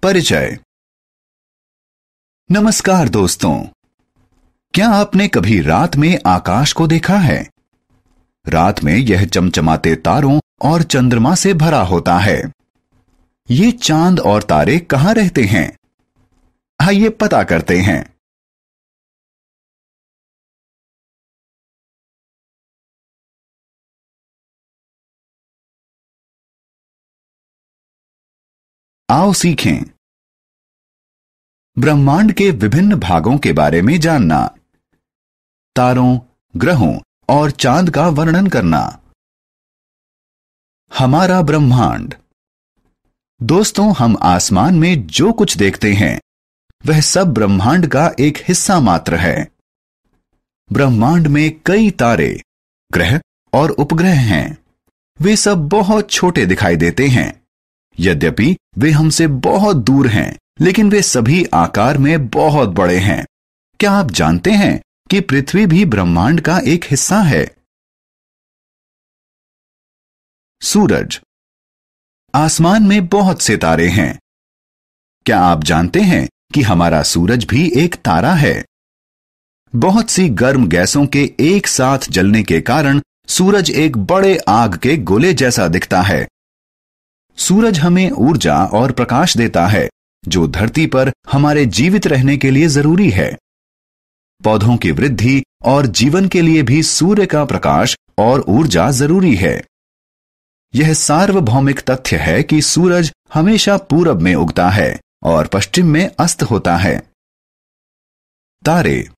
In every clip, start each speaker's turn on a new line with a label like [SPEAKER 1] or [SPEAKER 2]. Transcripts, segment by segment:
[SPEAKER 1] परिचय। नमस्कार दोस्तों, क्या आपने कभी रात में आकाश को देखा है? रात में यह चमचमाते तारों और चंद्रमा से भरा होता है। ये चांद और तारे कहां रहते हैं? आइए पता करते हैं। आओ सीखें। ब्रह्मांड के विभिन्न भागों के बारे में जानना, तारों, ग्रहों और चांद का वर्णन करना। हमारा ब्रह्मांड। दोस्तों, हम आसमान में जो कुछ देखते हैं वह सब ब्रह्मांड का एक हिस्सा मात्र है। ब्रह्मांड में कई तारे, ग्रह और उपग्रह हैं। वे सब बहुत छोटे दिखाई देते हैं। यद्यपि वे हमसे बहुत दूर हैं, लेकिन वे सभी आकार में बहुत बड़े हैं। क्या आप जानते हैं कि पृथ्वी भी ब्रह्मांड का एक हिस्सा है? सूरज। आसमान में बहुत से तारे हैं। क्या आप जानते हैं कि हमारा सूरज भी एक तारा है? बहुत सी गर्म गैसों के एक साथ जलने के कारण सूरज एक बड़े आग के गोले जैसा दिखता है। सूरज हमें ऊर्जा और प्रकाश देता है, जो धरती पर हमारे जीवित रहने के लिए जरूरी है। पौधों की वृद्धि और जीवन के लिए भी सूर्य का प्रकाश और ऊर्जा जरूरी है। यह सार्वभौमिक तथ्य है कि सूरज हमेशा पूरब में उगता है और पश्चिम में अस्त होता है। तारे।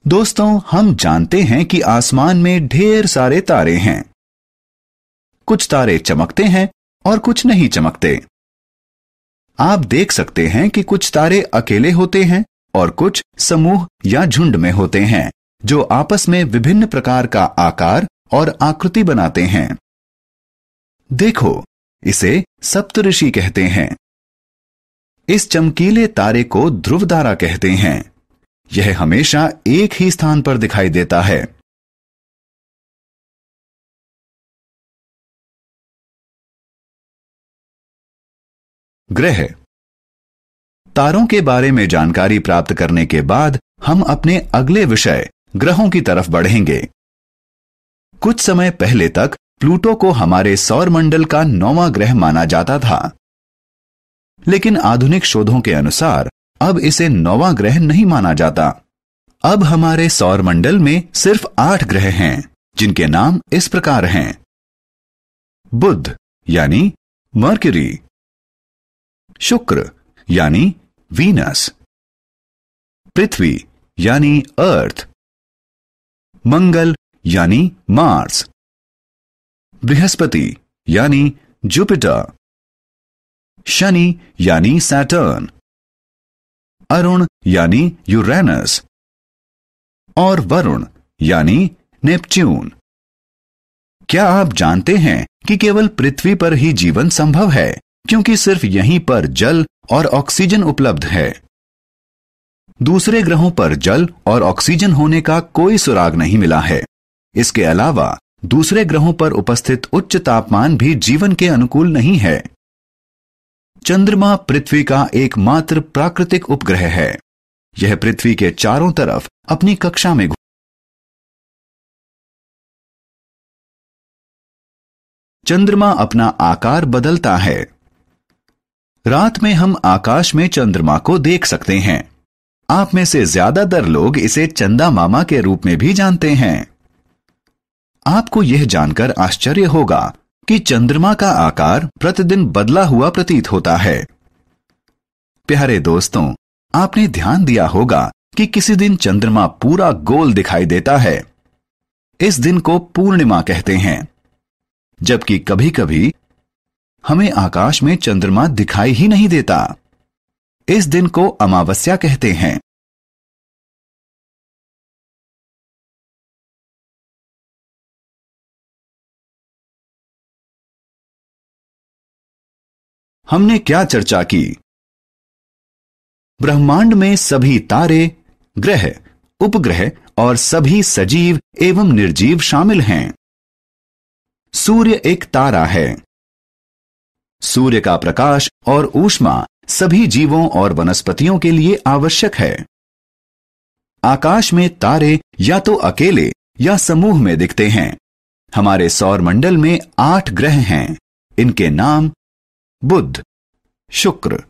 [SPEAKER 1] दोस्तों, हम जानते हैं कि आसमान में ढेर सारे तारे हैं। कुछ तारे चमकते हैं और कुछ नहीं चमकते। आप देख सकते हैं कि कुछ तारे अकेले होते हैं और कुछ समूह या झुंड में होते हैं, जो आपस में विभिन्न प्रकार का आकार और आकृति बनाते हैं। देखो, इसे सप्तऋषि कहते हैं। इस चमकीले तारे को ध्रुव तारा कहते हैं। यह हमेशा एक ही स्थान पर दिखाई देता है। ग्रह। तारों के बारे में जानकारी प्राप्त करने के बाद हम अपने अगले विषय ग्रहों की तरफ बढ़ेंगे। कुछ समय पहले तक प्लूटो को हमारे सौर मंडल का 9वां ग्रह माना जाता था, लेकिन आधुनिक शोधों के अनुसार अब इसे 9वां ग्रह नहीं माना जाता। अब हमारे सौर मंडल में सिर्फ 8 ग्रह हैं, जिनके नाम इस प्रकार हैं: बुध यानी मर्क्यूरी, शुक्र यानी वीनस, पृथ्वी यानी अर्थ, मंगल यानी मार्स, बृहस्पति यानी जुपिटर, शनि यानी सैटर्न, अरुण यानी यूरेनस और वरुण यानी नेपच्यून। क्या आप जानते हैं कि केवल पृथ्वी पर ही जीवन संभव है, क्योंकि सिर्फ यहीं पर जल और ऑक्सीजन उपलब्ध है। दूसरे ग्रहों पर जल और ऑक्सीजन होने का कोई सुराग नहीं मिला है। इसके अलावा दूसरे ग्रहों पर उपस्थित उच्च तापमान भी जीवन के अनुकूल नहीं है। चंद्रमा पृथ्वी का एकमात्र प्राकृतिक उपग्रह है। यह पृथ्वी के चारों तरफ अपनी कक्षा में चंद्रमा अपना आकार बदलता है। रात में हम आकाश में चंद्रमा को देख सकते हैं। आप में से ज्यादातर लोग इसे चंदा मामा के रूप में भी जानते हैं। आपको यह जानकर आश्चर्य होगा कि चंद्रमा का आकार प्रतिदिन बदला हुआ प्रतीत होता है। प्यारे दोस्तों, आपने ध्यान दिया होगा कि किसी दिन चंद्रमा पूरा गोल दिखाई देता है। इस दिन को पूर्णिमा कहते हैं, जबकि कभी-कभी हमें आकाश में चंद्रमा दिखाई ही नहीं देता। इस दिन को अमावस्या कहते हैं। हमने क्या चर्चा की? ब्रह्मांड में सभी तारे, ग्रह, उपग्रह और सभी सजीव एवं निर्जीव शामिल हैं। सूर्य एक तारा है। सूर्य का प्रकाश और ऊष्मा सभी जीवों और वनस्पतियों के लिए आवश्यक है। आकाश में तारे या तो अकेले या समूह में दिखते हैं। हमारे सौर मंडल में 8 ग्रह हैं। इनके नाम बुध, शुक्र,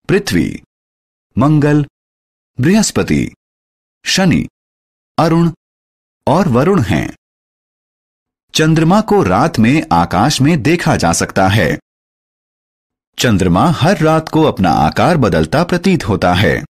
[SPEAKER 1] पृथ्वी, मंगल, बृहस्पति, शनि, अरुण और वरुण हैं। चंद्रमा को रात में आकाश में देखा जा सकता है। चंद्रमा हर रात को अपना आकार बदलता प्रतीत होता है।